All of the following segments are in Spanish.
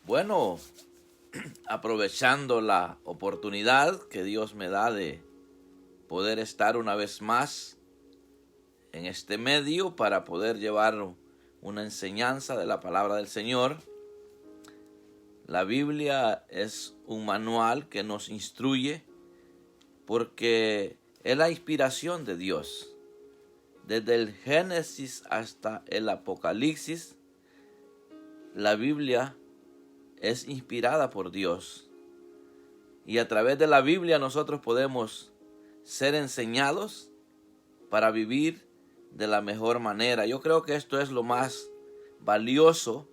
Bueno, aprovechando la oportunidad que Dios me da de poder estar una vez más en este medio para poder llevar una enseñanza de la palabra del Señor. La Biblia es un manual que nos instruye porque es la inspiración de Dios. Desde el Génesis hasta el Apocalipsis, la Biblia es inspirada por Dios. Y a través de la Biblia nosotros podemos ser enseñados para vivir de la mejor manera. Yo creo que esto es lo más valioso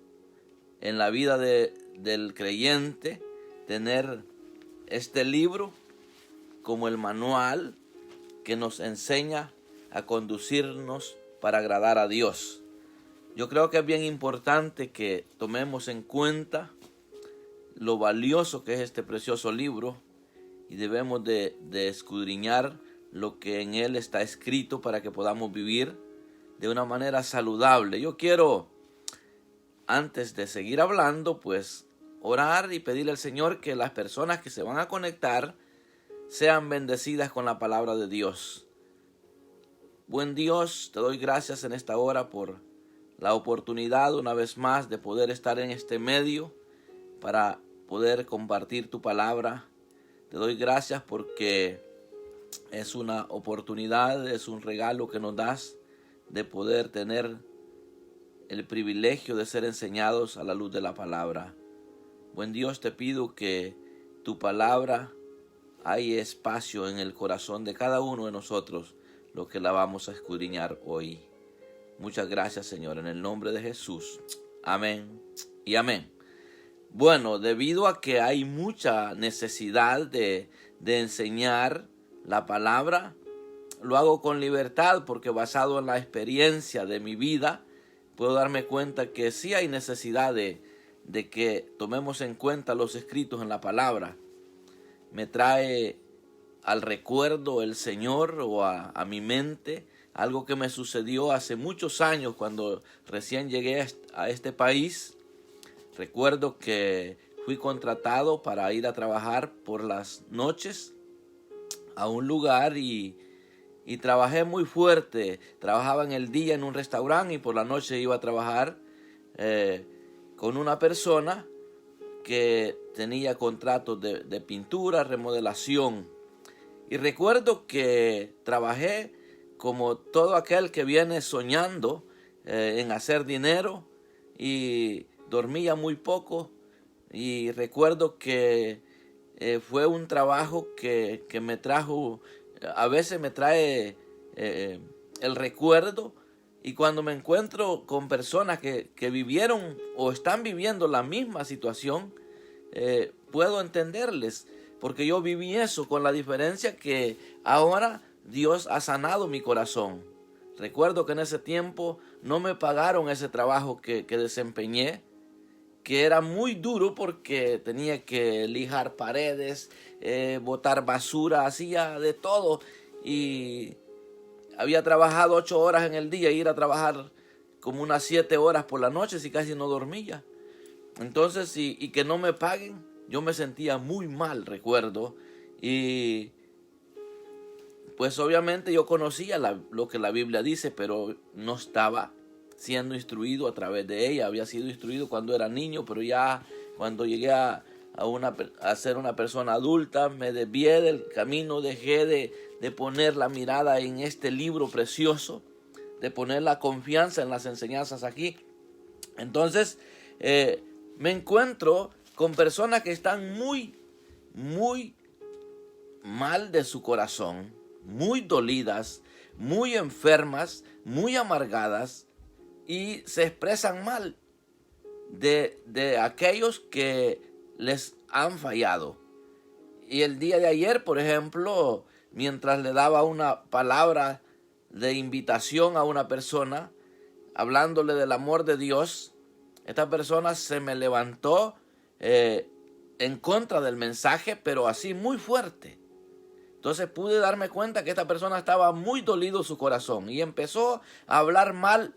en la vida del creyente, tener este libro como el manual que nos enseña a conducirnos para agradar a Dios. Yo creo que es bien importante que tomemos en cuenta lo valioso que es este precioso libro y debemos de escudriñar lo que en él está escrito para que podamos vivir de una manera saludable. Yo quiero, antes de seguir hablando, pues orar y pedirle al Señor que las personas que se van a conectar sean bendecidas con la palabra de Dios. Buen Dios, te doy gracias en esta hora por la oportunidad una vez más de poder estar en este medio para poder compartir tu palabra. Te doy gracias porque es una oportunidad, es un regalo que nos das de poder tener el privilegio de ser enseñados a la luz de la palabra. Buen Dios, te pido que tu palabra haya espacio en el corazón de cada uno de nosotros, lo que la vamos a escudriñar hoy. Muchas gracias, Señor, en el nombre de Jesús. Amén y amén. Bueno, debido a que hay mucha necesidad de enseñar la palabra, lo hago con libertad porque basado en la experiencia de mi vida, puedo darme cuenta que sí hay necesidad de que tomemos en cuenta los escritos en la palabra. Me trae al recuerdo el Señor o a mi mente algo que me sucedió hace muchos años cuando recién llegué a este país. Recuerdo que fui contratado para ir a trabajar por las noches a un lugar y trabajé muy fuerte. Trabajaba en el día en un restaurante y por la noche iba a trabajar con una persona que tenía contratos de pintura, remodelación. Y recuerdo que trabajé como todo aquel que viene soñando en hacer dinero y dormía muy poco. Y recuerdo que fue un trabajo que me trajo, a veces me trae el recuerdo. Y cuando me encuentro con personas que vivieron o están viviendo la misma situación, puedo entenderles, porque yo viví eso, con la diferencia que ahora Dios ha sanado mi corazón. Recuerdo que en ese tiempo no me pagaron ese trabajo que desempeñé, que era muy duro porque tenía que lijar paredes, botar basura, hacía de todo y había trabajado 8 horas en el día, ir a trabajar como unas 7 horas por la noche si casi no dormía. Entonces, y que no me paguen, yo me sentía muy mal, recuerdo. Y pues obviamente yo conocía lo que la Biblia dice, pero no estaba siendo instruido a través de ella. Había sido instruido cuando era niño, pero ya cuando llegué a ser una persona adulta, me desvié del camino, dejé de poner la mirada en este libro precioso, de poner la confianza en las enseñanzas aquí. Entonces, me encuentro con personas que están muy, muy mal de su corazón, muy dolidas, muy enfermas, muy amargadas y se expresan mal de aquellos que les han fallado. Y el día de ayer, por ejemplo, mientras le daba una palabra de invitación a una persona, hablándole del amor de Dios, esta persona se me levantó en contra del mensaje, pero así muy fuerte. Entonces pude darme cuenta que esta persona estaba muy dolido su corazón y empezó a hablar mal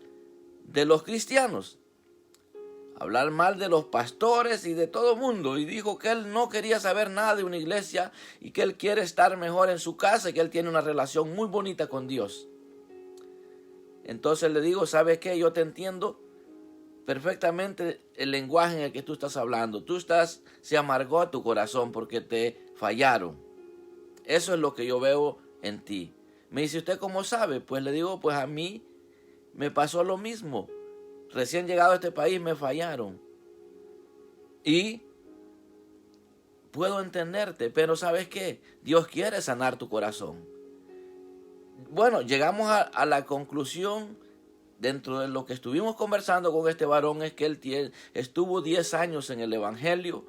de los cristianos. hablar mal de los pastores y de todo mundo, y dijo que él no quería saber nada de una iglesia y que él quiere estar mejor en su casa y que él tiene una relación muy bonita con Dios. Entonces le digo, ¿sabes qué? Yo te entiendo perfectamente el lenguaje en el que tú estás hablando. Se amargó tu corazón porque te fallaron. Eso es lo que yo veo en ti. Me dice, ¿usted cómo sabe? Pues le digo, pues a mí me pasó lo mismo. Recién llegado a este país me fallaron. Y puedo entenderte, pero ¿sabes qué? Dios quiere sanar tu corazón. Bueno, llegamos a la conclusión, dentro de lo que estuvimos conversando con este varón, es que él estuvo 10 años en el Evangelio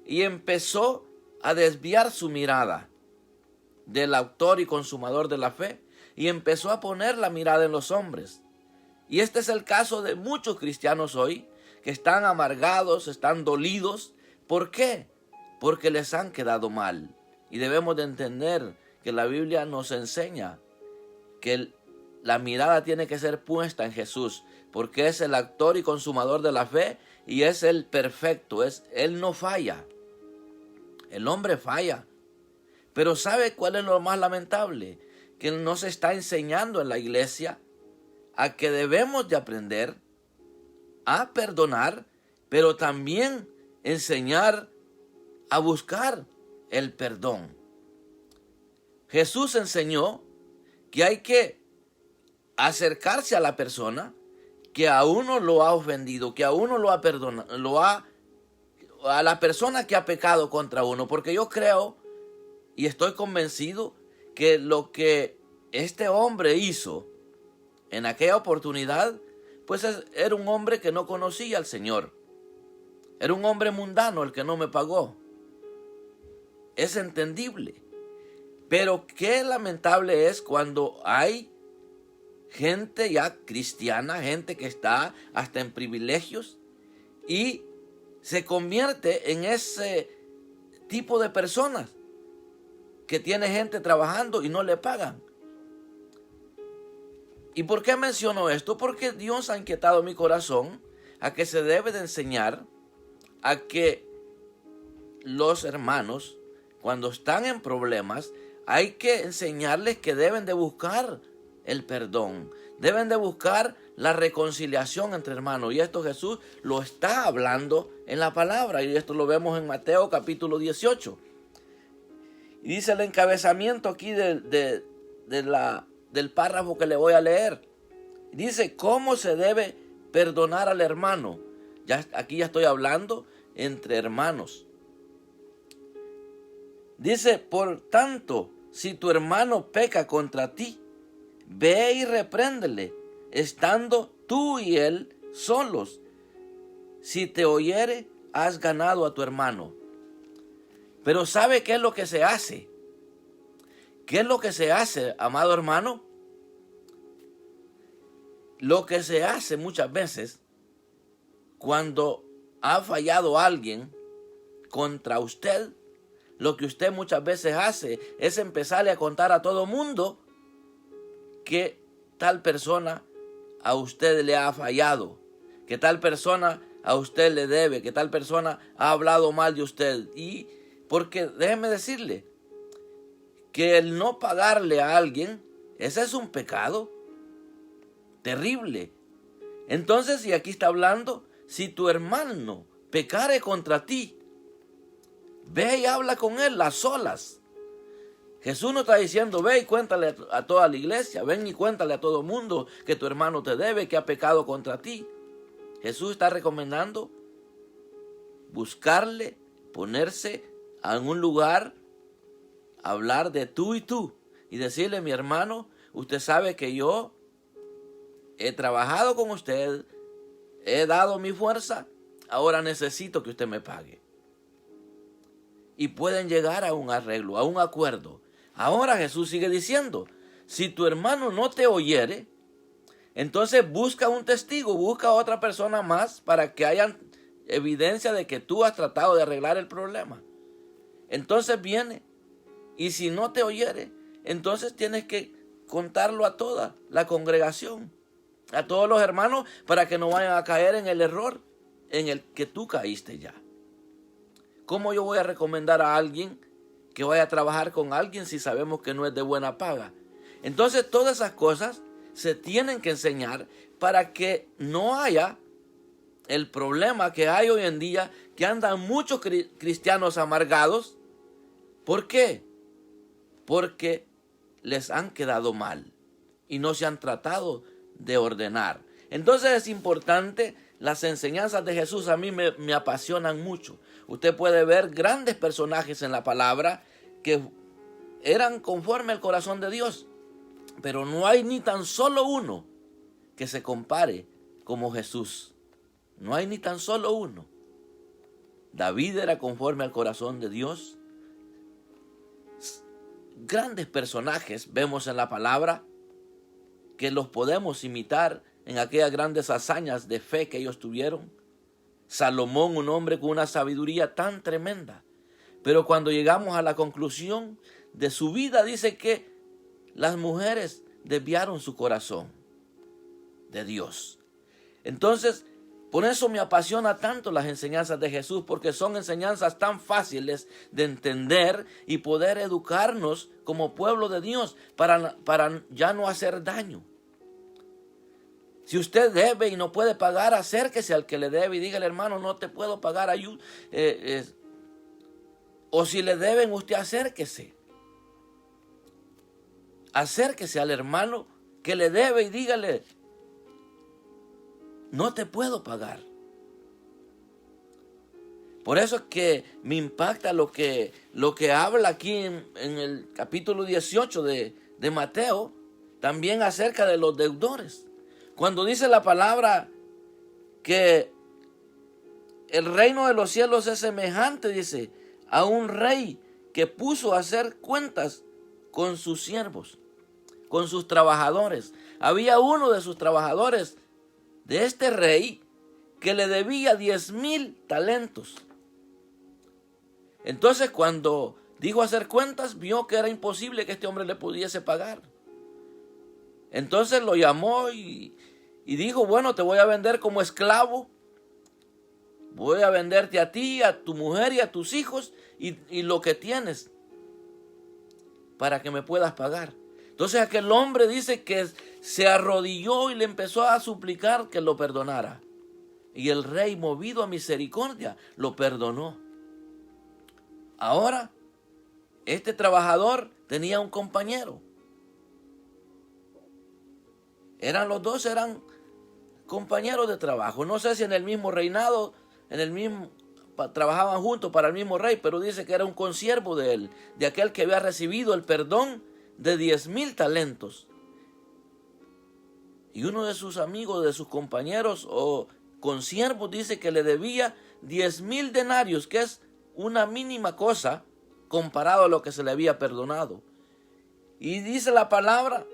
y empezó a desviar su mirada del autor y consumador de la fe y empezó a poner la mirada en los hombres. Y este es el caso de muchos cristianos hoy que están amargados, están dolidos. ¿Por qué? Porque les han quedado mal. Y debemos de entender que la Biblia nos enseña que la mirada tiene que ser puesta en Jesús, porque es el autor y consumador de la fe y es el perfecto. Él no falla. El hombre falla. Pero ¿sabe cuál es lo más lamentable? Que nos está enseñando en la iglesia a que debemos de aprender a perdonar, pero también enseñar a buscar el perdón. Jesús enseñó que hay que acercarse a la persona que a uno lo ha ofendido, que a uno lo ha perdonado, a la persona que ha pecado contra uno, porque yo creo y estoy convencido que lo que este hombre hizo en aquella oportunidad, pues era un hombre que no conocía al Señor. Era un hombre mundano el que no me pagó. Es entendible. Pero qué lamentable es cuando hay gente ya cristiana, gente que está hasta en privilegios y se convierte en ese tipo de personas que tiene gente trabajando y no le pagan. ¿Y por qué menciono esto? Porque Dios ha inquietado mi corazón a que se debe de enseñar a que los hermanos, cuando están en problemas, hay que enseñarles que deben de buscar el perdón, deben de buscar la reconciliación entre hermanos. Y esto Jesús lo está hablando en la palabra, y esto lo vemos en Mateo capítulo 18. Y dice el encabezamiento aquí del párrafo que le voy a leer. Dice, ¿cómo se debe perdonar al hermano? Aquí ya estoy hablando entre hermanos. Dice, por tanto, si tu hermano peca contra ti, ve y repréndele, estando tú y él solos. Si te oyere, has ganado a tu hermano. Pero ¿sabe qué es lo que se hace? ¿Qué es lo que se hace, amado hermano? Lo que se hace muchas veces cuando ha fallado alguien contra usted, lo que usted muchas veces hace es empezarle a contar a todo mundo que tal persona a usted le ha fallado, que tal persona a usted le debe, que tal persona ha hablado mal de usted. Y porque déjeme decirle que el no pagarle a alguien, ese es un pecado terrible. Entonces, y aquí está hablando, si tu hermano pecare contra ti, ve y habla con él a solas. Jesús no está diciendo, ve y cuéntale a toda la iglesia, ven y cuéntale a todo mundo que tu hermano te debe, que ha pecado contra ti. Jesús está recomendando buscarle, ponerse en un lugar, hablar de tú y tú y decirle, mi hermano, usted sabe que yo he trabajado con usted, he dado mi fuerza, ahora necesito que usted me pague. Y pueden llegar a un arreglo, a un acuerdo. Ahora Jesús sigue diciendo, si tu hermano no te oyere, entonces busca un testigo, busca a otra persona más para que haya evidencia de que tú has tratado de arreglar el problema. Entonces viene, y si no te oyere, entonces tienes que contarlo a toda la congregación, a todos los hermanos, para que no vayan a caer en el error en el que tú caíste ya. ¿Cómo yo voy a recomendar a alguien que vaya a trabajar con alguien si sabemos que no es de buena paga? Entonces todas esas cosas se tienen que enseñar para que no haya el problema que hay hoy en día, que andan muchos cristianos amargados. ¿Por qué? Porque les han quedado mal y no se han tratado de ordenar. Entonces es importante, las enseñanzas de Jesús a mí me apasionan mucho. Usted puede ver grandes personajes en la palabra que eran conforme al corazón de Dios, pero no hay ni tan solo uno que se compare como Jesús. No hay ni tan solo uno. David era conforme al corazón de Dios. Grandes personajes vemos en la palabra que los podemos imitar en aquellas grandes hazañas de fe que ellos tuvieron. Salomón, un hombre con una sabiduría tan tremenda. Pero cuando llegamos a la conclusión de su vida, dice que las mujeres desviaron su corazón de Dios. Entonces, por eso me apasiona tanto las enseñanzas de Jesús, porque son enseñanzas tan fáciles de entender y poder educarnos como pueblo de Dios para ya no hacer daño. Si usted debe y no puede pagar, acérquese al que le debe y dígale: hermano, no te puedo pagar, ayuda. O si le deben, usted acérquese. Acérquese al hermano que le debe y dígale: no te puedo pagar. Por eso es que me impacta lo que habla aquí en el capítulo 18 de Mateo, también acerca de los deudores. Cuando dice la palabra que el reino de los cielos es semejante, dice, a un rey que puso a hacer cuentas con sus siervos, con sus trabajadores. Había uno de sus trabajadores de este rey que le debía 10,000 talentos. Entonces, cuando dijo hacer cuentas, vio que era imposible que este hombre le pudiese pagar. Entonces lo llamó y dijo: bueno, te voy a vender como esclavo. Voy a venderte a ti, a tu mujer y a tus hijos y lo que tienes para que me puedas pagar. Entonces aquel hombre dice que se arrodilló y le empezó a suplicar que lo perdonara. Y el rey, movido a misericordia, lo perdonó. Ahora, este trabajador tenía un compañero. Los dos eran compañeros de trabajo. No sé si en el mismo reinado, trabajaban juntos para el mismo rey, pero dice que era un consiervo de él, de aquel que había recibido el perdón de 10,000 talentos. Y uno de sus amigos, de sus compañeros o consiervos, dice que le debía 10,000 denarios, que es una mínima cosa comparado a lo que se le había perdonado. Y dice la palabra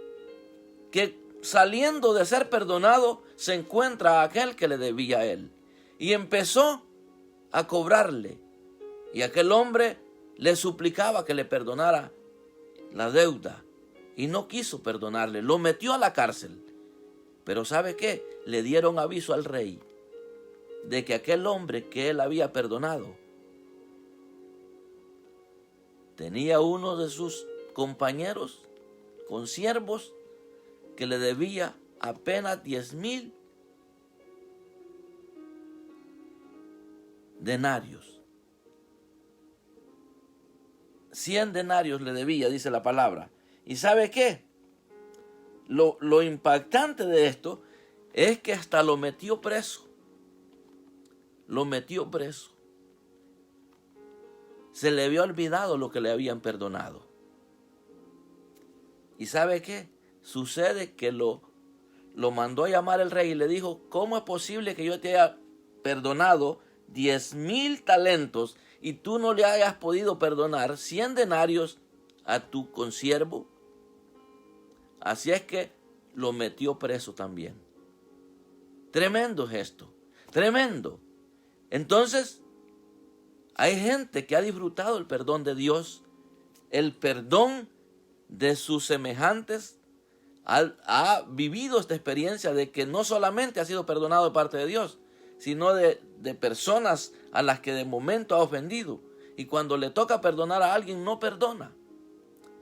que saliendo de ser perdonado, se encuentra a aquel que le debía a él. Y empezó a cobrarle. Y aquel hombre le suplicaba que le perdonara la deuda. Y no quiso perdonarle. Lo metió a la cárcel. Pero ¿sabe qué? Le dieron aviso al rey de que aquel hombre que él había perdonado tenía uno de sus compañeros, consiervos, que le debía apenas 10,000 denarios. 100 denarios le debía, dice la palabra. ¿Y sabe qué? Lo impactante de esto es que hasta lo metió preso. Lo metió preso. Se le había olvidado lo que le habían perdonado. ¿Y sabe qué? Sucede que lo mandó a llamar el rey y le dijo: ¿cómo es posible que yo te haya perdonado 10,000 talentos y tú no le hayas podido perdonar 100 denarios a tu consiervo? Así es que lo metió preso también. Tremendo gesto, tremendo. Entonces, hay gente que ha disfrutado el perdón de Dios, el perdón de sus semejantes. Ha vivido esta experiencia de que no solamente ha sido perdonado de parte de Dios, sino de personas a las que de momento ha ofendido. Y cuando le toca perdonar a alguien, no perdona,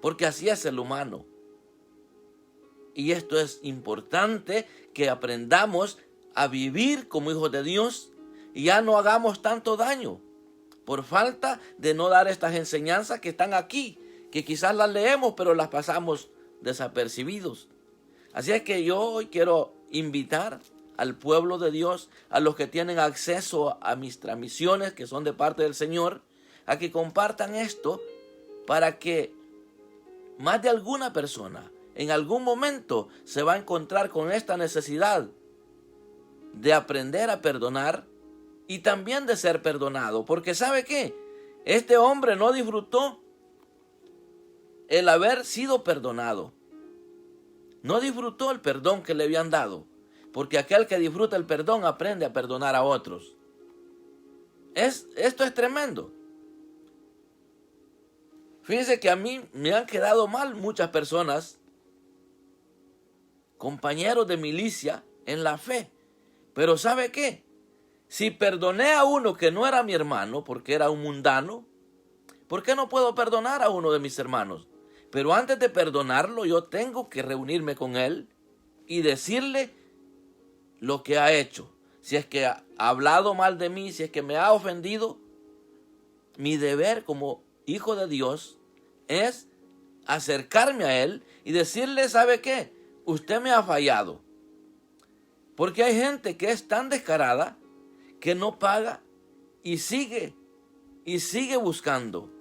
porque así es el humano. Y esto es importante, que aprendamos a vivir como hijos de Dios y ya no hagamos tanto daño por falta de no dar estas enseñanzas que están aquí, que quizás las leemos pero las pasamos desapercibidos. Así es que yo hoy quiero invitar al pueblo de Dios, a los que tienen acceso a mis transmisiones que son de parte del Señor, a que compartan esto para que más de alguna persona en algún momento se va a encontrar con esta necesidad de aprender a perdonar y también de ser perdonado. Porque ¿sabe qué? Este hombre no disfrutó el haber sido perdonado. No disfrutó el perdón que le habían dado. Porque aquel que disfruta el perdón aprende a perdonar a otros. Esto es tremendo. Fíjense que a mí me han quedado mal muchas personas, compañeros de milicia en la fe. Pero ¿sabe qué? Si perdoné a uno que no era mi hermano, porque era un mundano, ¿por qué no puedo perdonar a uno de mis hermanos? Pero antes de perdonarlo, yo tengo que reunirme con él y decirle lo que ha hecho. Si es que ha hablado mal de mí, si es que me ha ofendido, mi deber como hijo de Dios es acercarme a él y decirle, ¿sabe qué? Usted me ha fallado. Porque hay gente que es tan descarada que no paga y sigue buscando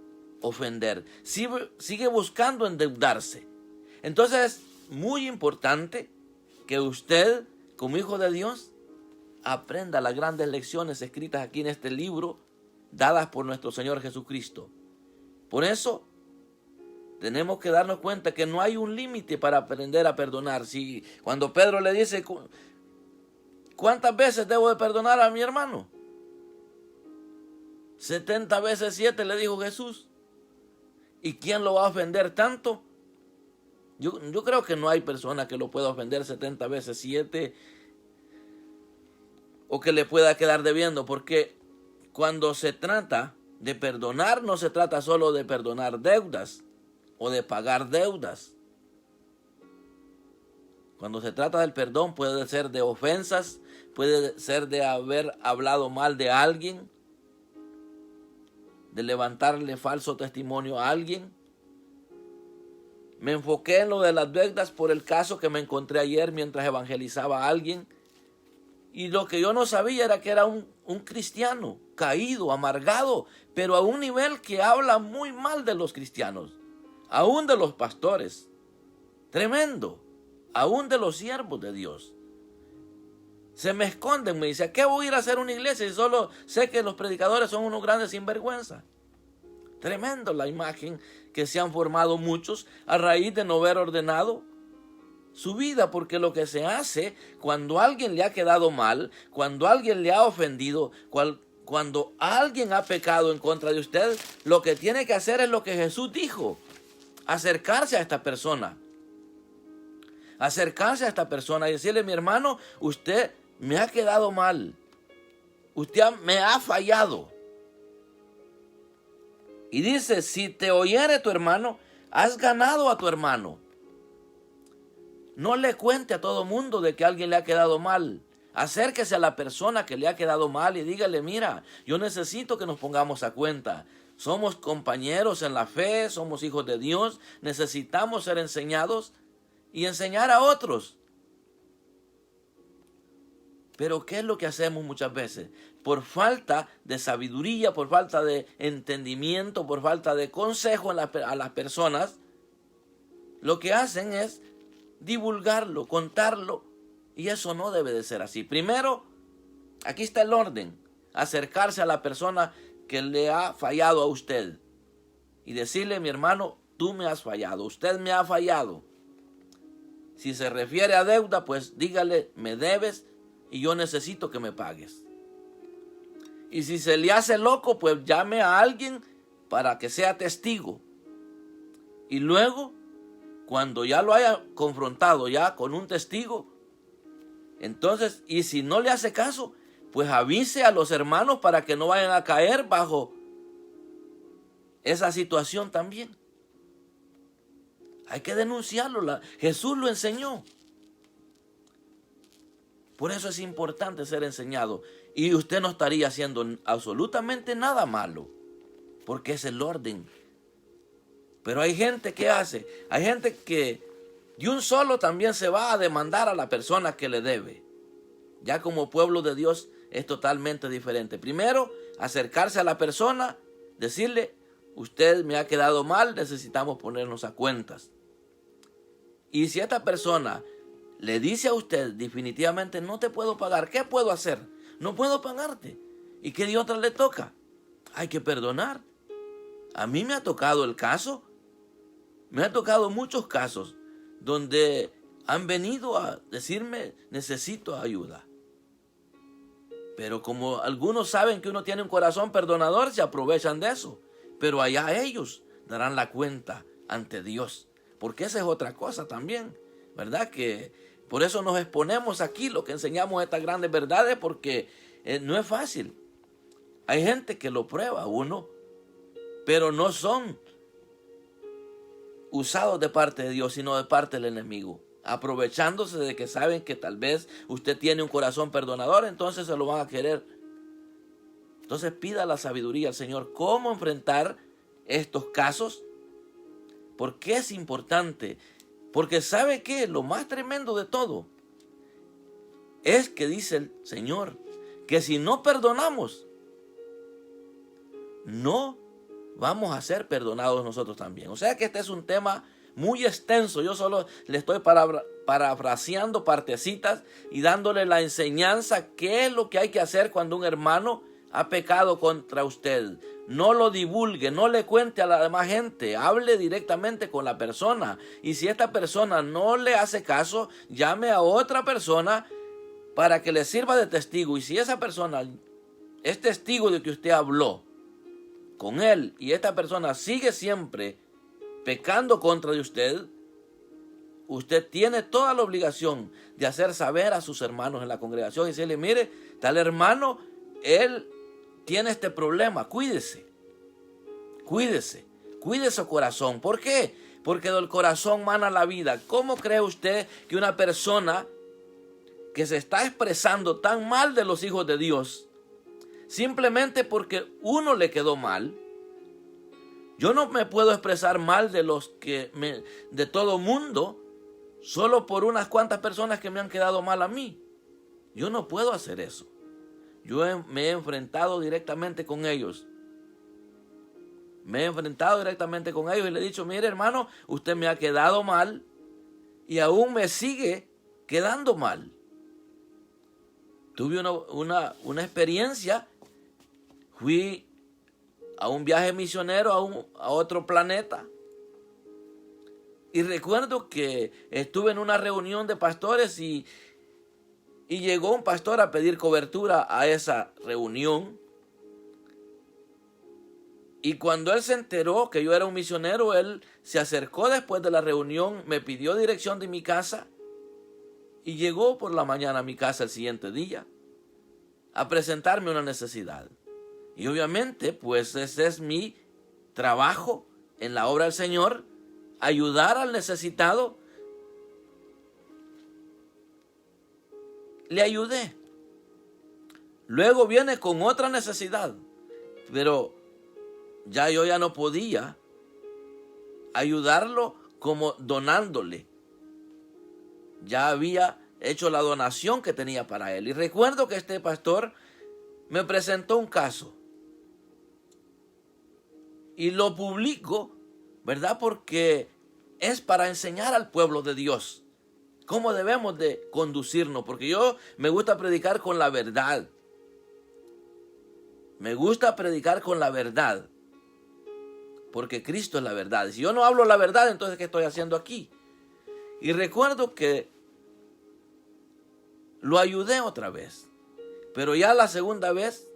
ofender, sigue buscando endeudarse. Entonces es muy importante que usted, como hijo de Dios, aprenda las grandes lecciones escritas aquí en este libro, dadas por nuestro Señor Jesucristo. Por eso tenemos que darnos cuenta que no hay un límite para aprender a perdonar. Si cuando Pedro le dice, ¿cuántas veces debo de perdonar a mi hermano? 70 veces 7 le dijo Jesús. ¿Y quién lo va a ofender tanto? Yo creo que no hay persona que lo pueda ofender 70 veces 7 o que le pueda quedar debiendo, porque cuando se trata de perdonar, no se trata solo de perdonar deudas o de pagar deudas. Cuando se trata del perdón, puede ser de ofensas, puede ser de haber hablado mal de alguien, de levantarle falso testimonio a alguien. Me enfoqué en lo de las deudas por el caso que me encontré ayer mientras evangelizaba a alguien. Y lo que yo no sabía era que era un cristiano caído, amargado, pero a un nivel que habla muy mal de los cristianos, aún de los pastores. Tremendo. Aún de los siervos de Dios. Se me esconden, me dice, ¿qué voy a ir a hacer una iglesia si solo sé que los predicadores son unos grandes sinvergüenza? Tremendo la imagen que se han formado muchos a raíz de no haber ordenado su vida, porque lo que se hace cuando alguien le ha quedado mal, cuando alguien le ha ofendido, cuando alguien ha pecado en contra de usted, lo que tiene que hacer es lo que Jesús dijo, acercarse a esta persona. Acercarse a esta persona y decirle, mi hermano, usted me ha quedado mal. Usted me ha fallado. Y dice, si te oyere tu hermano, has ganado a tu hermano. No le cuente a todo mundo de que a alguien le ha quedado mal. Acérquese a la persona que le ha quedado mal y dígale, mira, yo necesito que nos pongamos a cuenta. Somos compañeros en la fe, somos hijos de Dios, necesitamos ser enseñados y enseñar a otros. Pero ¿qué es lo que hacemos muchas veces? Por falta de sabiduría, por falta de entendimiento, por falta de consejo a las personas, lo que hacen es divulgarlo, contarlo, y eso no debe de ser así. Primero, aquí está el orden, acercarse a la persona que le ha fallado a usted y decirle, mi hermano, tú me has fallado, usted me ha fallado. Si se refiere a deuda, pues dígale, me debes y yo necesito que me pagues. Y si se le hace loco, pues llame a alguien para que sea testigo. Y luego, cuando ya lo haya confrontado ya con un testigo, entonces, y si no le hace caso, pues avise a los hermanos para que no vayan a caer bajo esa situación también. Hay que denunciarlo. Jesús lo enseñó. Por eso es importante ser enseñado. Y usted no estaría haciendo absolutamente nada malo, porque es el orden. Pero hay gente que hace. Hay gente que de un solo también se va a demandar a la persona que le debe. Ya como pueblo de Dios es totalmente diferente. Primero, acercarse a la persona, decirle: usted me ha quedado mal, necesitamos ponernos a cuentas. Y si esta persona le dice a usted definitivamente: no te puedo pagar, ¿qué puedo hacer? No puedo pagarte. ¿Y qué de otra le toca? Hay que perdonar. A mí me ha tocado el caso. Me ha tocado muchos casos donde han venido a decirme: necesito ayuda. Pero como algunos saben que uno tiene un corazón perdonador, se aprovechan de eso. Pero allá ellos darán la cuenta ante Dios. Porque esa es otra cosa también, ¿verdad? Que por eso nos exponemos aquí, lo que enseñamos estas grandes verdades, porque no es fácil. Hay gente que lo prueba uno, pero no son usados de parte de Dios, sino de parte del enemigo, aprovechándose de que saben que tal vez usted tiene un corazón perdonador, entonces se lo van a querer. Entonces pida la sabiduría al Señor, cómo enfrentar estos casos. ¿Por qué es importante? Porque ¿sabe qué? Lo más tremendo de todo es que dice el Señor que si no perdonamos, no vamos a ser perdonados nosotros también. O sea que este es un tema muy extenso. Yo solo le estoy parafraseando partecitas y dándole la enseñanza, qué es lo que hay que hacer cuando un hermano ha pecado contra usted. No lo divulgue, no le cuente a la demás gente, hable directamente con la persona. Y si esta persona no le hace caso, llame a otra persona para que le sirva de testigo. Y si esa persona es testigo de que usted habló con él y esta persona sigue siempre pecando contra de usted, usted tiene toda la obligación de hacer saber a sus hermanos en la congregación y decirle: mire, tal hermano, él tiene este problema, cuídese su corazón. ¿Por qué? Porque del corazón mana la vida. ¿Cómo cree usted que una persona que se está expresando tan mal de los hijos de Dios, simplemente porque uno le quedó mal? Yo no me puedo expresar mal de todo mundo solo por unas cuantas personas que me han quedado mal a mí. Yo no puedo hacer eso. Yo me he enfrentado directamente con ellos. Y le he dicho: mire, hermano, usted me ha quedado mal y aún me sigue quedando mal. Tuve una experiencia. Fui a un viaje misionero a otro planeta. Y recuerdo que estuve en una reunión de pastores y llegó un pastor a pedir cobertura a esa reunión. Y cuando él se enteró que yo era un misionero, él se acercó después de la reunión, me pidió dirección de mi casa y llegó por la mañana a mi casa el siguiente día a presentarme una necesidad. Y obviamente, pues ese es mi trabajo en la obra del Señor, ayudar al necesitado. Le ayudé. Luego viene con otra necesidad, pero yo ya no podía ayudarlo como donándole. Ya había hecho la donación que tenía para él. Y recuerdo que este pastor me presentó un caso. Y lo publico, ¿verdad? Porque es para enseñar al pueblo de Dios cómo debemos de conducirnos. Porque yo me gusta predicar con la verdad. Porque Cristo es la verdad. Y si yo no hablo la verdad, entonces ¿qué estoy haciendo aquí? Y recuerdo que lo ayudé otra vez. Pero ya la segunda vez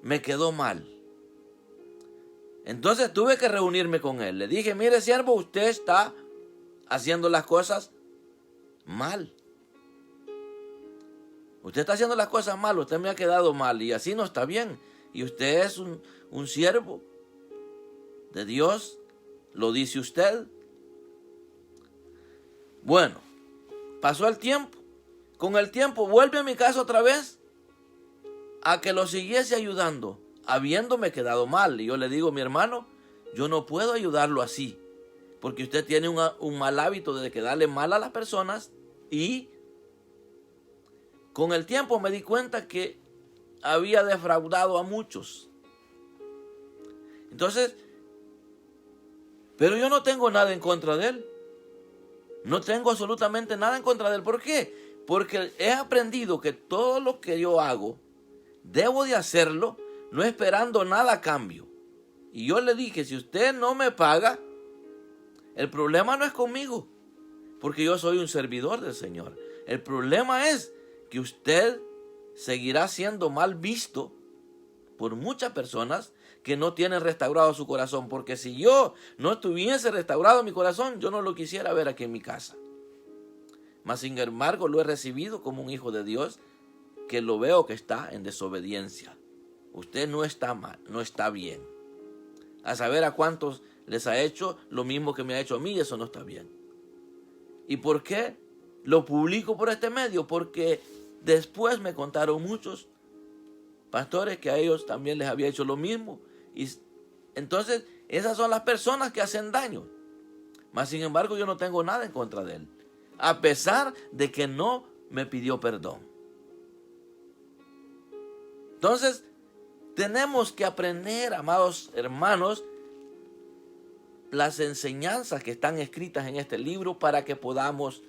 me quedó mal. Entonces tuve que reunirme con él. Le dije: mire, siervo, usted está haciendo las cosas mal. Usted está haciendo las cosas mal, usted me ha quedado mal y así no está bien. Y usted es un siervo de Dios, lo dice usted. Bueno, pasó el tiempo. Con el tiempo vuelve a mi casa otra vez a que lo siguiese ayudando, habiéndome quedado mal. Y yo le digo, mi hermano, yo no puedo ayudarlo así, porque usted tiene un mal hábito de quedarle mal a las personas. Y con el tiempo me di cuenta que había defraudado a muchos. Entonces, pero yo no tengo nada en contra de él. No tengo absolutamente nada en contra de él. ¿Por qué? Porque he aprendido que todo lo que yo hago, debo de hacerlo no esperando nada a cambio. Y yo le dije, si usted no me paga, el problema no es conmigo, porque yo soy un servidor del Señor. El problema es que usted seguirá siendo mal visto por muchas personas que no tienen restaurado su corazón. Porque si yo no tuviese restaurado mi corazón, yo no lo quisiera ver aquí en mi casa. Mas sin embargo lo he recibido como un hijo de Dios, que lo veo que está en desobediencia. Usted no está mal, no está bien. A saber a cuántos les ha hecho lo mismo que me ha hecho a mí, eso no está bien. ¿Y por qué lo publico por este medio? Porque después me contaron muchos pastores que a ellos también les había hecho lo mismo. Y entonces esas son las personas que hacen daño. Mas sin embargo yo no tengo nada en contra de él, a pesar de que no me pidió perdón. Entonces tenemos que aprender, amados hermanos, las enseñanzas que están escritas en este libro para que podamos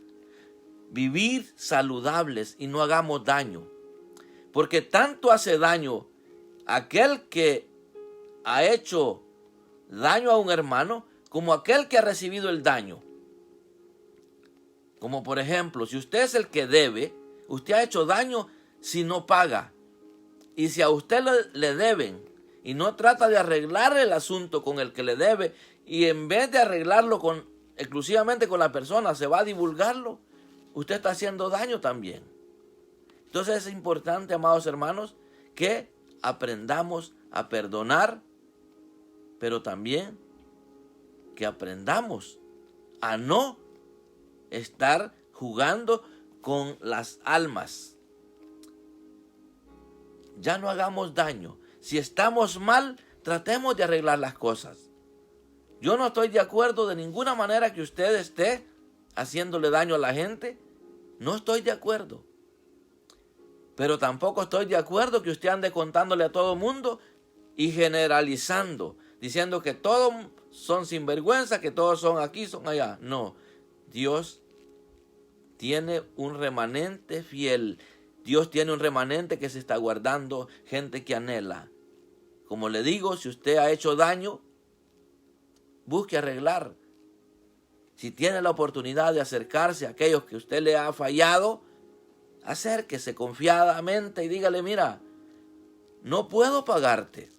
vivir saludables y no hagamos daño. Porque tanto hace daño aquel que ha hecho daño a un hermano como aquel que ha recibido el daño. Como por ejemplo, si usted es el que debe, usted ha hecho daño si no paga. Y si a usted le deben y no trata de arreglar el asunto con el que le debe, y en vez de arreglarlo exclusivamente con la persona, se va a divulgarlo, usted está haciendo daño también. Entonces es importante, amados hermanos, que aprendamos a perdonar, pero también que aprendamos a no estar jugando con las almas. Ya no hagamos daño. Si estamos mal, tratemos de arreglar las cosas. Yo no estoy de acuerdo de ninguna manera que usted esté haciéndole daño a la gente. No estoy de acuerdo. Pero tampoco estoy de acuerdo que usted ande contándole a todo mundo y generalizando, diciendo que todos son sinvergüenza, que todos son aquí, son allá. No, Dios tiene un remanente fiel. Dios tiene un remanente que se está guardando, gente que anhela. Como le digo, si usted ha hecho daño, busque arreglar. Si tiene la oportunidad de acercarse a aquellos que usted le ha fallado, acérquese confiadamente y dígale, mira, no puedo pagarte.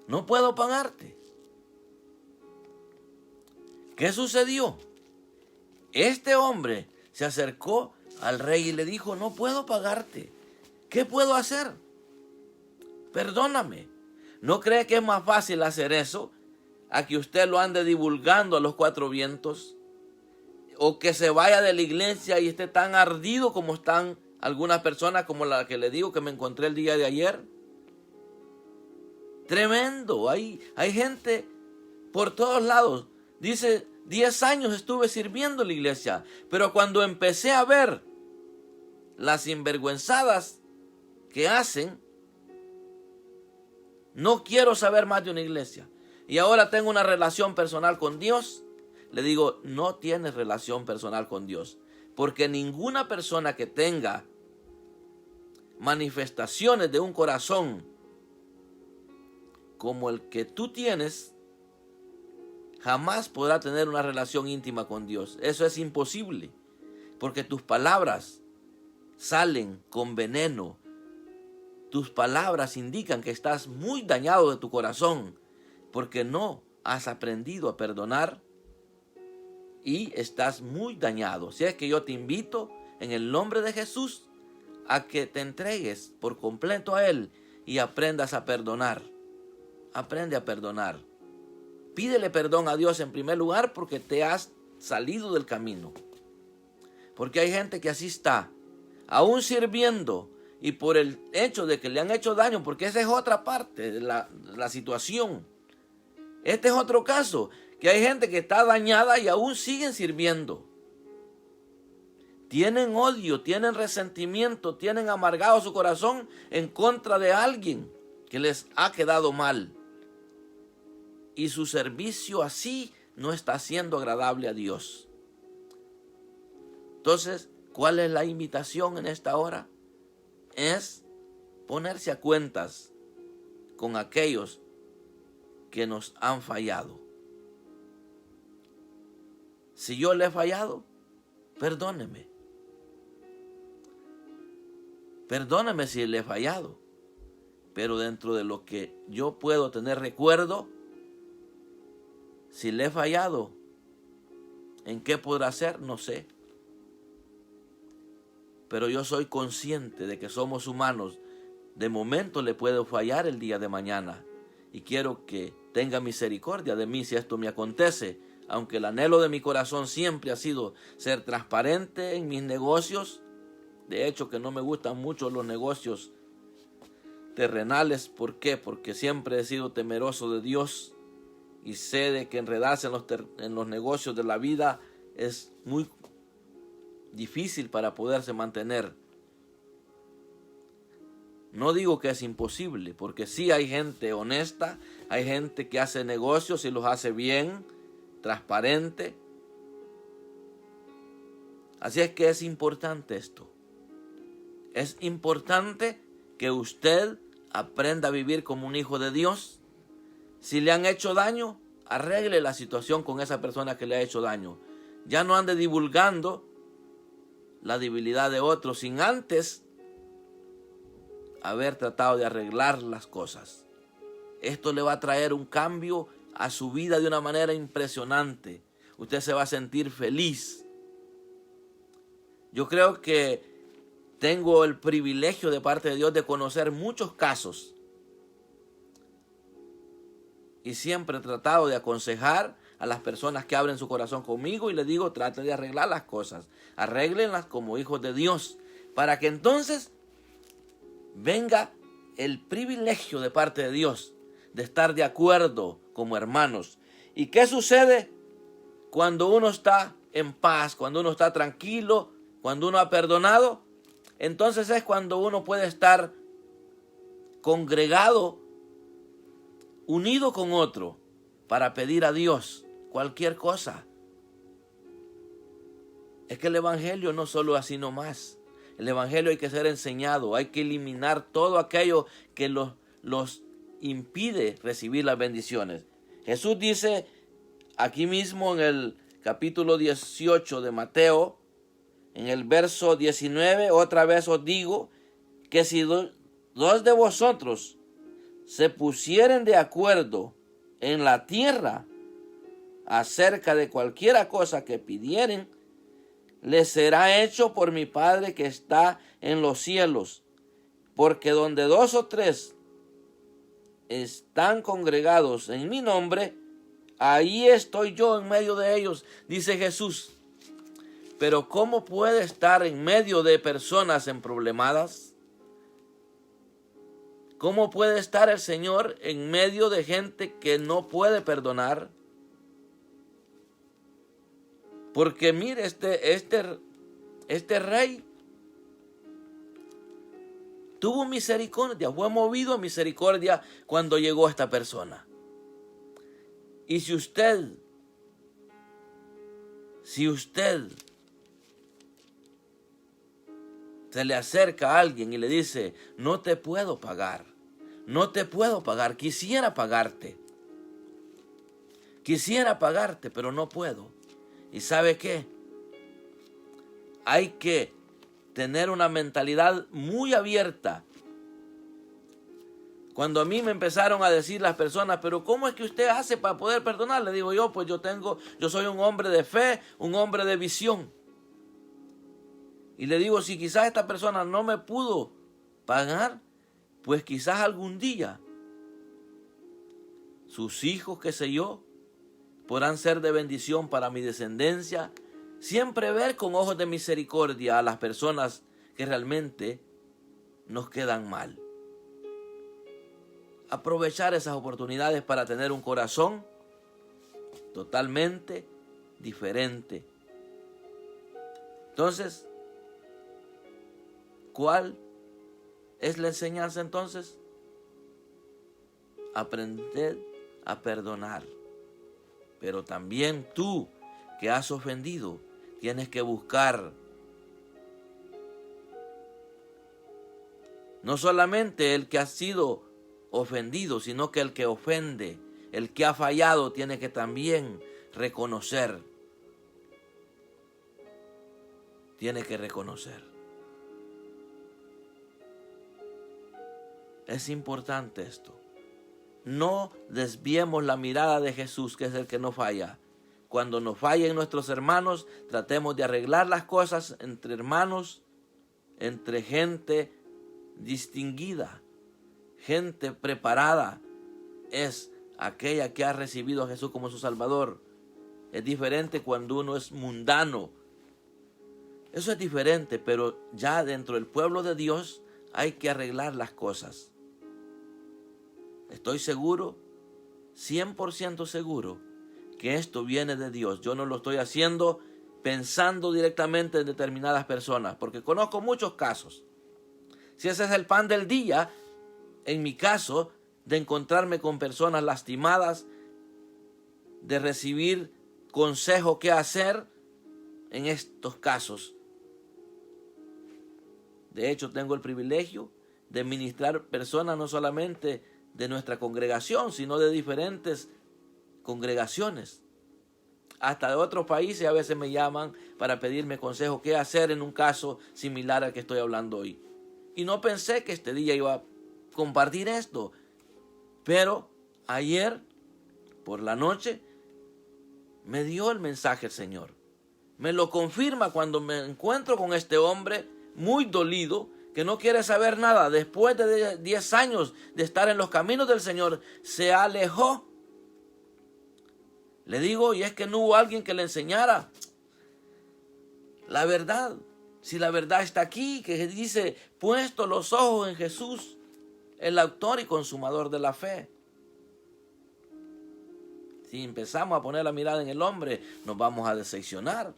No puedo pagarte. ¿Qué sucedió? Este hombre se acercó al rey y le dijo, no puedo pagarte. ¿Qué puedo hacer? Perdóname. ¿No cree que es más fácil hacer eso a que usted lo ande divulgando a los cuatro vientos? O que se vaya de la iglesia y esté tan ardido como están algunas personas, como la que le digo que me encontré el día de ayer. Tremendo. Hay gente por todos lados. Dice, 10 años estuve sirviendo en la iglesia, pero cuando empecé a ver las sinvergüenzadas que hacen, no quiero saber más de una iglesia. Y ahora tengo una relación personal con Dios. Le digo, no tienes relación personal con Dios. Porque ninguna persona que tenga manifestaciones de un corazón como el que tú tienes, jamás podrá tener una relación íntima con Dios. Eso es imposible. Porque tus palabras salen con veneno. Tus palabras indican que estás muy dañado de tu corazón. Porque no has aprendido a perdonar. Y estás muy dañado. Si es que yo te invito en el nombre de Jesús a que te entregues por completo a Él y aprendas a perdonar. Aprende a perdonar. Pídele perdón a Dios en primer lugar porque te has salido del camino. Porque hay gente que así está, aún sirviendo, y por el hecho de que le han hecho daño, porque esa es otra parte de la situación. Este es otro caso, que hay gente que está dañada y aún siguen sirviendo. Tienen odio, tienen resentimiento, tienen amargado su corazón en contra de alguien que les ha quedado mal. Y su servicio así no está siendo agradable a Dios. Entonces, ¿cuál es la invitación en esta hora? Es ponerse a cuentas con aquellos que nos han fallado. Si yo le he fallado, perdóneme. Perdóneme si le he fallado. Pero dentro de lo que yo puedo tener recuerdo, si le he fallado, ¿en qué podrá ser? No sé. Pero yo soy consciente de que somos humanos. De momento le puedo fallar el día de mañana. Y quiero que tenga misericordia de mí si esto me acontece. Aunque el anhelo de mi corazón siempre ha sido ser transparente en mis negocios. De hecho, que no me gustan mucho los negocios terrenales. ¿Por qué? Porque siempre he sido temeroso de Dios. Y sé de que enredarse en los negocios de la vida es muy difícil para poderse mantener. No digo que es imposible, porque sí hay gente honesta, hay gente que hace negocios y los hace bien, transparente. Así es que es importante esto. Es importante que usted aprenda a vivir como un hijo de Dios. Si le han hecho daño, arregle la situación con esa persona que le ha hecho daño. Ya no ande divulgando la debilidad de otros sin antes haber tratado de arreglar las cosas. Esto le va a traer un cambio a su vida de una manera impresionante. Usted se va a sentir feliz. Yo creo que tengo el privilegio de parte de Dios de conocer muchos casos. Y siempre he tratado de aconsejar a las personas que abren su corazón conmigo y les digo, traten de arreglar las cosas. Arréglenlas como hijos de Dios. Para que entonces venga el privilegio de parte de Dios de estar de acuerdo como hermanos. ¿Y qué sucede cuando uno está en paz, cuando uno está tranquilo, cuando uno ha perdonado? Entonces es cuando uno puede estar congregado, unido con otro, para pedir a Dios cualquier cosa. Es que el evangelio no solo así nomás. El evangelio hay que ser enseñado, hay que eliminar todo aquello que los impide recibir las bendiciones. Jesús dice aquí mismo en el capítulo 18 de Mateo, en el verso 19, otra vez os digo que si dos de vosotros se pusieren de acuerdo en la tierra acerca de cualquiera cosa que pidieren, les será hecho por mi Padre que está en los cielos. Porque donde 2 o 3 están congregados en mi nombre, ahí estoy yo en medio de ellos, dice Jesús. Pero ¿cómo puede estar en medio de personas emproblemadas? ¿Cómo puede estar el Señor en medio de gente que no puede perdonar? Porque mire, este rey tuvo misericordia, fue movido a misericordia cuando llegó esta persona. Y si usted se le acerca a alguien y le dice, no te puedo pagar, quisiera pagarte, pero no puedo. ¿Y sabe qué? Hay que tener una mentalidad muy abierta. Cuando a mí me empezaron a decir las personas, pero ¿cómo es que usted hace para poder perdonar? Le digo yo, pues yo soy un hombre de fe, un hombre de visión. Y le digo, si quizás esta persona no me pudo pagar, pues quizás algún día sus hijos, qué sé yo, podrán ser de bendición para mi descendencia. Siempre ver con ojos de misericordia a las personas que realmente nos quedan mal. Aprovechar esas oportunidades para tener un corazón totalmente diferente. Entonces, ¿cuál es la enseñanza entonces? Aprender a perdonar. Pero también tú que has ofendido, tienes que buscar no solamente el que ha sido ofendido, sino que el que ofende, el que ha fallado, tiene que también reconocer. Tiene que reconocer. Es importante esto. No desviemos la mirada de Jesús, que es el que no falla. Cuando nos fallen nuestros hermanos, tratemos de arreglar las cosas entre hermanos, entre gente distinguida, gente preparada. Es aquella que ha recibido a Jesús como su Salvador. Es diferente cuando uno es mundano. Eso es diferente, pero ya dentro del pueblo de Dios hay que arreglar las cosas. Estoy seguro, 100% seguro, que esto viene de Dios. Yo no lo estoy haciendo pensando directamente en determinadas personas, porque conozco muchos casos. Si ese es el pan del día, en mi caso, de encontrarme con personas lastimadas, de recibir consejo qué hacer en estos casos. De hecho, tengo el privilegio de ministrar personas no solamente de nuestra congregación, sino de diferentes congregaciones. Hasta de otros países a veces me llaman para pedirme consejo qué hacer en un caso similar al que estoy hablando hoy. Y no pensé que este día iba a compartir esto, pero ayer por la noche me dio el mensaje el Señor. Me lo confirma cuando me encuentro con este hombre muy dolido, que no quiere saber nada. Después de 10 años de estar en los caminos del Señor, se alejó. Le digo, y es que no hubo alguien que le enseñara la verdad. Si la verdad está aquí, que dice, puesto los ojos en Jesús, el autor y consumador de la fe. Si empezamos a poner la mirada en el hombre, nos vamos a decepcionar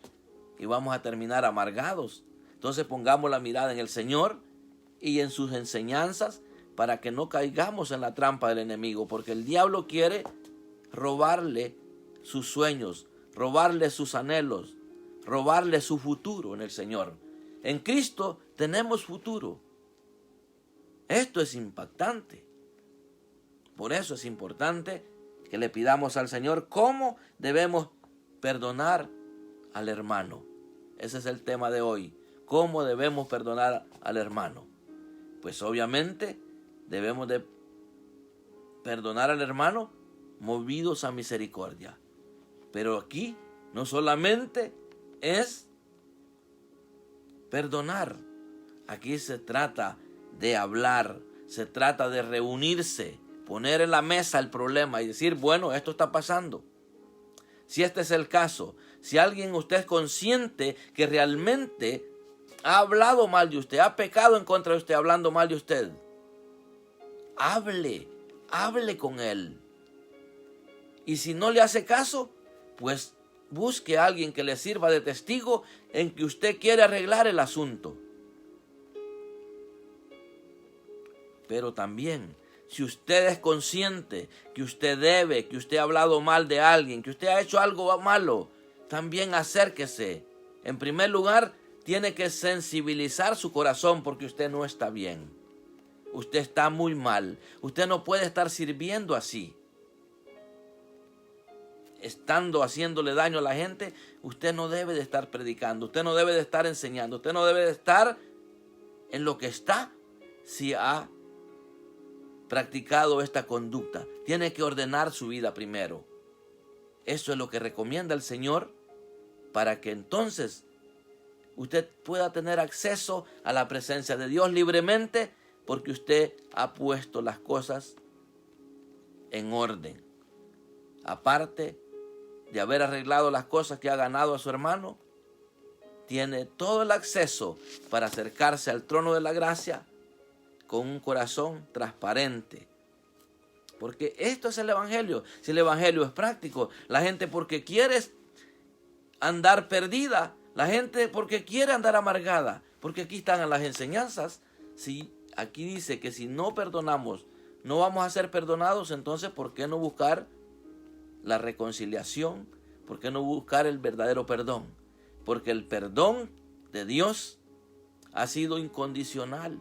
y vamos a terminar amargados. Entonces pongamos la mirada en el Señor y en sus enseñanzas para que no caigamos en la trampa del enemigo, porque el diablo quiere robarle sus sueños, robarle sus anhelos, robarle su futuro en el Señor. En Cristo tenemos futuro. Esto es impactante. Por eso es importante que le pidamos al Señor cómo debemos perdonar al hermano. Ese es el tema de hoy. ¿Cómo debemos perdonar al hermano? Pues obviamente debemos de perdonar al hermano movidos a misericordia. Pero aquí no solamente es perdonar. Aquí se trata de hablar, se trata de reunirse, poner en la mesa el problema y decir, bueno, esto está pasando. Si este es el caso, si alguien usted es consciente que realmente ha hablado mal de usted, ha pecado en contra de usted hablando mal de usted, hable con él. Y si no le hace caso, pues busque a alguien que le sirva de testigo en que usted quiere arreglar el asunto. Pero también, si usted es consciente que usted debe, que usted ha hablado mal de alguien, que usted ha hecho algo malo, también acérquese. En primer lugar, tiene que sensibilizar su corazón porque usted no está bien. Usted está muy mal. Usted no puede estar sirviendo así. Estando haciéndole daño a la gente, usted no debe de estar predicando, usted no debe de estar enseñando, usted no debe de estar en lo que está si ha practicado esta conducta. Tiene que ordenar su vida primero. Eso es lo que recomienda el Señor para que entonces usted pueda tener acceso a la presencia de Dios libremente, porque usted ha puesto las cosas en orden. Aparte de haber arreglado las cosas que ha ganado a su hermano, tiene todo el acceso para acercarse al trono de la gracia con un corazón transparente. Porque esto es el Evangelio. Si el Evangelio es práctico, la gente porque quiere andar perdida, la gente porque quiere andar amargada, porque aquí están las enseñanzas. Si aquí dice que si no perdonamos, no vamos a ser perdonados, entonces ¿por qué no buscar la reconciliación? ¿Por qué no buscar el verdadero perdón? Porque el perdón de Dios ha sido incondicional.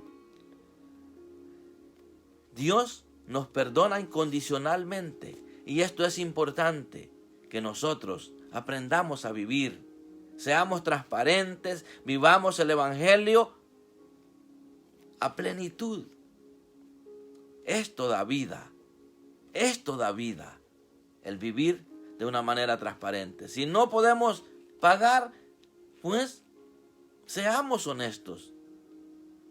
Dios nos perdona incondicionalmente, y esto es importante, que nosotros aprendamos a vivir, seamos transparentes, vivamos el Evangelio a plenitud. Esto da vida, el vivir de una manera transparente. Si no podemos pagar, pues seamos honestos.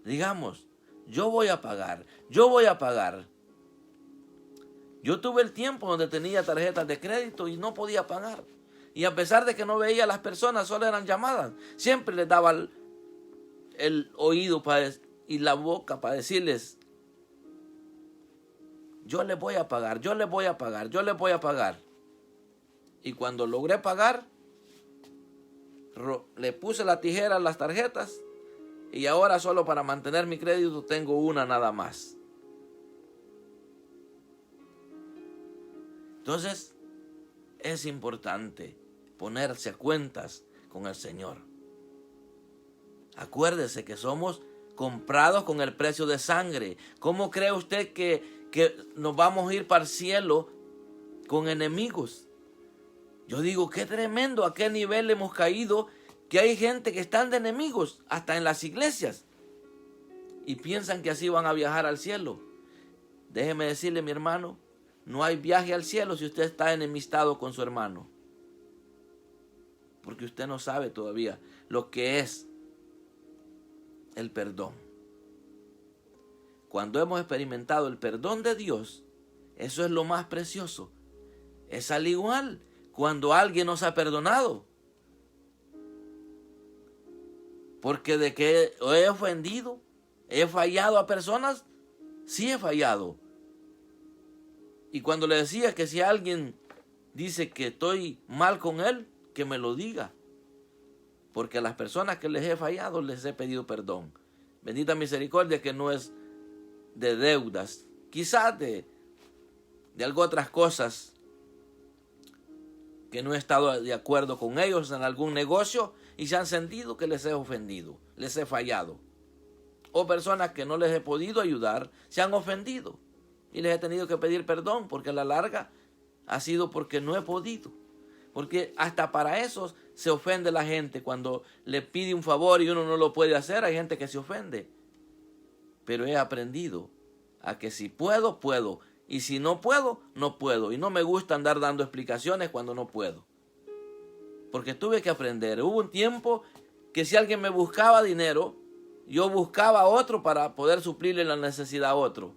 Digamos, yo voy a pagar. Yo tuve el tiempo donde tenía tarjetas de crédito y no podía pagar. Y a pesar de que no veía a las personas, solo eran llamadas. Siempre les daba el oído y la boca para decirles, yo les voy a pagar. Y cuando logré pagar, le puse la tijera a las tarjetas y ahora solo para mantener mi crédito tengo una nada más. Entonces, es importante ponerse a cuentas con el Señor. Acuérdese que somos comprados con el precio de sangre. ¿Cómo cree usted que nos vamos a ir para el cielo con enemigos? Yo digo, qué tremendo a qué nivel hemos caído, que hay gente que están de enemigos, hasta en las iglesias, y piensan que así van a viajar al cielo. Déjeme decirle, mi hermano, no hay viaje al cielo si usted está enemistado con su hermano, porque usted no sabe todavía lo que es el perdón. Cuando hemos experimentado el perdón de Dios, eso es lo más precioso. Es al igual cuando alguien nos ha perdonado. Porque de que he ofendido, he fallado a personas, sí he fallado. Y cuando le decía que si alguien dice que estoy mal con él, que me lo diga. Porque a las personas que les he fallado les he pedido perdón. Bendita misericordia, que no es de deudas, quizás de algo otras cosas, que no he estado de acuerdo con ellos en algún negocio y se han sentido que les he ofendido, les he fallado. O personas que no les he podido ayudar, se han ofendido y les he tenido que pedir perdón, porque a la larga ha sido porque no he podido. Porque hasta para eso se ofende la gente cuando le pide un favor y uno no lo puede hacer. Hay gente que se ofende. Pero he aprendido a que si puedo, puedo. Y si no puedo, no puedo. Y no me gusta andar dando explicaciones cuando no puedo. Porque tuve que aprender. Hubo un tiempo que si alguien me buscaba dinero, yo buscaba a otro para poder suplirle la necesidad a otro.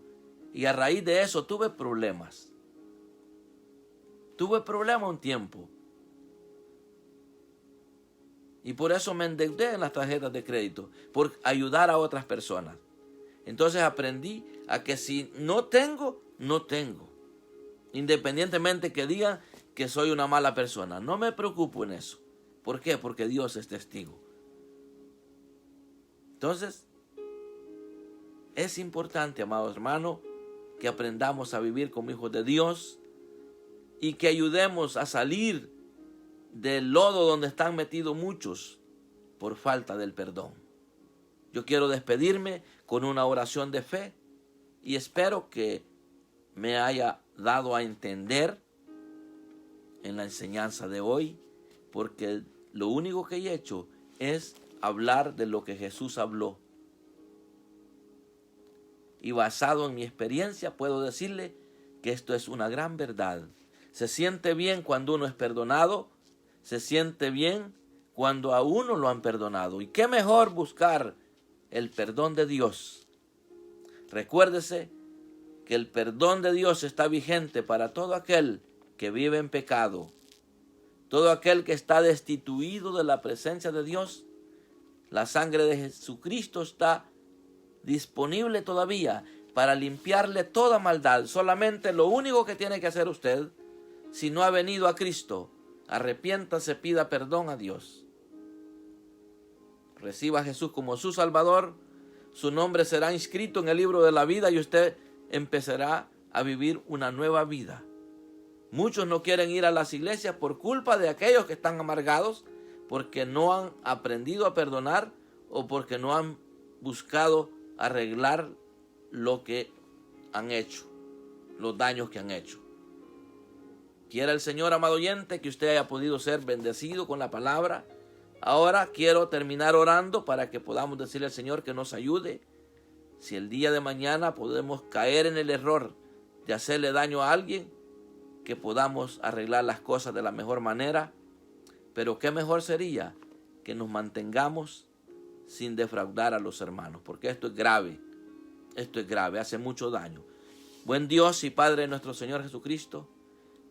Y a raíz de eso tuve problemas. Tuve problemas un tiempo. Y por eso me endeudé en las tarjetas de crédito, por ayudar a otras personas. Entonces aprendí a que si no tengo, no tengo. Independientemente que digan que soy una mala persona. No me preocupo en eso. ¿Por qué? Porque Dios es testigo. Entonces, es importante, amados hermanos, que aprendamos a vivir como hijos de Dios y que ayudemos a salir del lodo donde están metidos muchos por falta del perdón. Yo quiero despedirme con una oración de fe y espero que me haya dado a entender en la enseñanza de hoy, porque lo único que he hecho es hablar de lo que Jesús habló. Y basado en mi experiencia puedo decirle que esto es una gran verdad. Se siente bien cuando uno es perdonado, se siente bien cuando a uno lo han perdonado. ¿Y qué mejor buscar el perdón de Dios? Recuérdese que el perdón de Dios está vigente para todo aquel que vive en pecado, todo aquel que está destituido de la presencia de Dios. La sangre de Jesucristo está disponible todavía para limpiarle toda maldad. Solamente lo único que tiene que hacer usted, si no ha venido a Cristo, arrepiéntase, pida perdón a Dios. Reciba a Jesús como su Salvador. Su nombre será inscrito en el libro de la vida y usted empezará a vivir una nueva vida. Muchos no quieren ir a las iglesias por culpa de aquellos que están amargados, porque no han aprendido a perdonar o porque no han buscado arreglar lo que han hecho, los daños que han hecho. Quiera el Señor, amado oyente, que usted haya podido ser bendecido con la palabra. Ahora quiero terminar orando para que podamos decirle al Señor que nos ayude. Si el día de mañana podemos caer en el error de hacerle daño a alguien, que podamos arreglar las cosas de la mejor manera. Pero qué mejor sería que nos mantengamos sin defraudar a los hermanos, porque esto es grave, hace mucho daño. Buen Dios y Padre de nuestro Señor Jesucristo,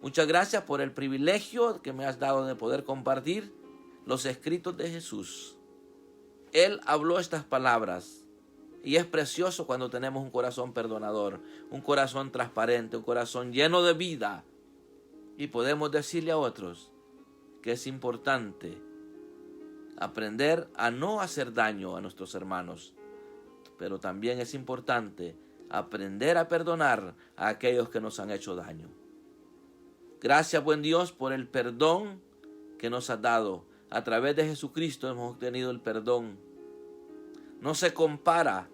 muchas gracias por el privilegio que me has dado de poder compartir los escritos de Jesús. Él habló estas palabras y es precioso cuando tenemos un corazón perdonador, un corazón transparente, un corazón lleno de vida, y podemos decirle a otros que es importante aprender a no hacer daño a nuestros hermanos, pero también es importante aprender a perdonar a aquellos que nos han hecho daño. Gracias, buen Dios, por el perdón que nos has dado. A través de Jesucristo hemos obtenido el perdón. No se compara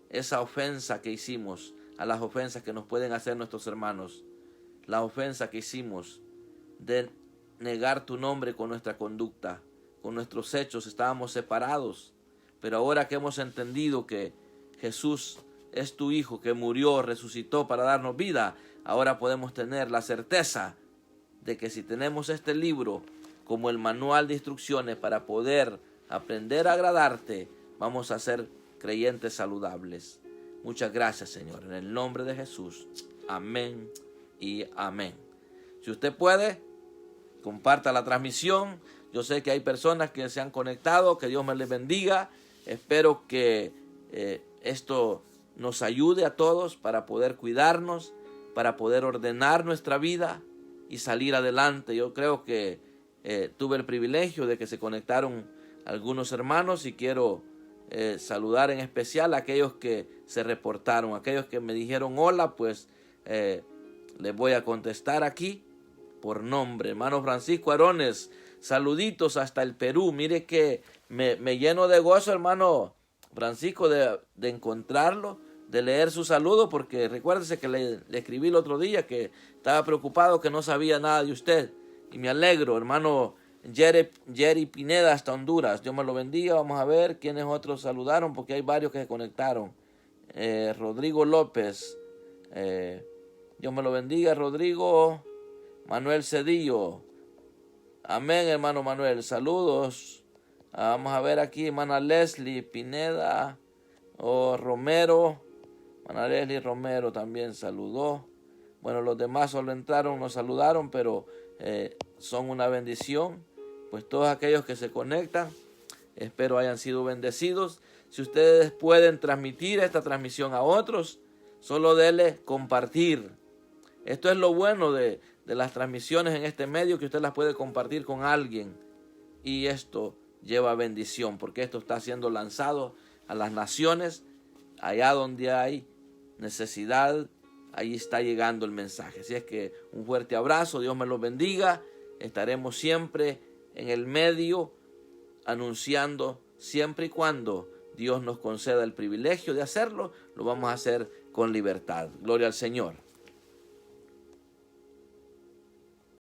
esa ofensa que hicimos a las ofensas que nos pueden hacer nuestros hermanos. La ofensa que hicimos de negar tu nombre con nuestra conducta, con nuestros hechos, estábamos separados. Pero ahora que hemos entendido que Jesús es tu Hijo, que murió, resucitó para darnos vida, ahora podemos tener la certeza de que si tenemos este libro como el manual de instrucciones para poder aprender a agradarte, vamos a ser creyentes saludables. Muchas gracias, Señor, en el nombre de Jesús. Amén y amén. Si usted puede, comparta la transmisión. Yo sé que hay personas que se han conectado, que Dios me les bendiga. Espero que esto nos ayude a todos para poder cuidarnos, para poder ordenar nuestra vida y salir adelante. Yo creo que tuve el privilegio de que se conectaron algunos hermanos y quiero saludar en especial a aquellos que se reportaron, aquellos que me dijeron hola, pues les voy a contestar aquí por nombre. Hermano Francisco Arones, saluditos hasta el Perú. Mire que me lleno de gozo, hermano Francisco, de encontrarlo, de leer su saludo, porque recuérdese que le escribí el otro día que estaba preocupado, que no sabía nada de usted. Y me alegro, hermano Jerry Pineda hasta Honduras. Dios me lo bendiga. Vamos a ver quiénes otros saludaron, porque hay varios que se conectaron. Rodrigo López. Dios me lo bendiga, Rodrigo. Manuel Cedillo. Amén, hermano Manuel. Saludos. Vamos a ver aquí, hermana Leslie Pineda. Romero. Hermana Leslie Romero también saludó. Bueno, los demás solo entraron, nos saludaron, pero son una bendición. Pues todos aquellos que se conectan, espero hayan sido bendecidos. Si ustedes pueden transmitir esta transmisión a otros, solo denle compartir. Esto es lo bueno de las transmisiones en este medio, que usted las puede compartir con alguien. Y esto lleva bendición, porque esto está siendo lanzado a las naciones. Allá donde hay necesidad, ahí está llegando el mensaje. Así es que un fuerte abrazo, Dios me los bendiga. Estaremos siempre en el medio anunciando, siempre y cuando Dios nos conceda el privilegio de hacerlo, lo vamos a hacer con libertad. Gloria al Señor.